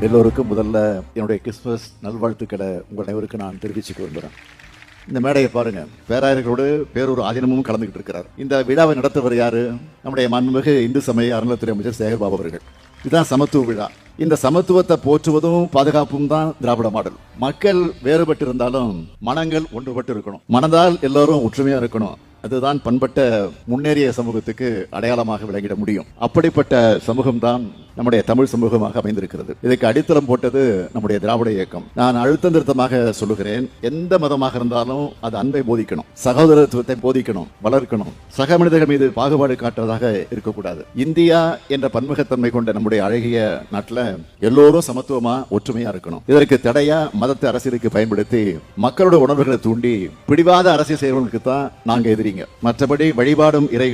எல்லோருக்கும் முதல்ல என்னுடைய கிறிஸ்துமஸ் நல்வாழ்த்துக்களை உங்கள் அனைவருக்கு நான் தெரிவிச்சுக்க விரும்புகிறேன். இந்த மேடையை பாருங்க, பேராயர்களோடு பேரூர் ஆதீனமும் கலந்துகிட்டு இருக்கிறார். இந்த விழாவை நடத்துவர் யாரு? நம்முடைய மாண்புமிகு இந்து சமய அறநிலையத்துறை அமைச்சர் சேகர் பாபு அவர்கள். இதுதான் சமத்துவ விழா. இந்த சமத்துவத்தை போற்றுவதும் பாதுகாப்பும் தான் திராவிட மாடல். மக்கள் வேறுபட்டு இருந்தாலும் மனங்கள் ஒன்றுபட்டு இருக்கணும். மனதால் எல்லோரும் ஒற்றுமையா இருக்கணும். அதுதான் பண்பட்ட முன்னேறிய சமூகத்துக்கு அடையாளமாக விளங்கிட முடியும். அப்படிப்பட்ட சமூகம் தான் நம்முடைய தமிழ் சமூகமாக அமைந்திருக்கிறது. இதுக்கு அடித்தளம் போட்டது நம்முடைய திராவிட இயக்கம். நான் அழுத்தம் திருத்தமாக சொல்லுகிறேன், எந்த மதமாக இருந்தாலும் அது அன்பை போதிக்கணும், சகோதரத்துவத்தை போதிக்கணும், வளர்க்கணும். சக மனிதர்கள் மீது பாகுபாடு காட்டுவதாக இருக்கக்கூடாது. இந்தியா என்ற பன்முகத்தன்மை கொண்ட நம்முடைய அழகிய நாட்டில் எல்லோரும் சமத்துவமா ஒற்றுமையா இருக்கணும். இதற்கு தடையா மதத்தை அரசியலுக்கு பயன்படுத்தி மக்களோட உணர்வுகளை தூண்டி பிடிவாத அரசியல் செய்வர்களுக்கு தான் நாங்க எதிரிங்க. மற்றபடி வழிபாடும் இறை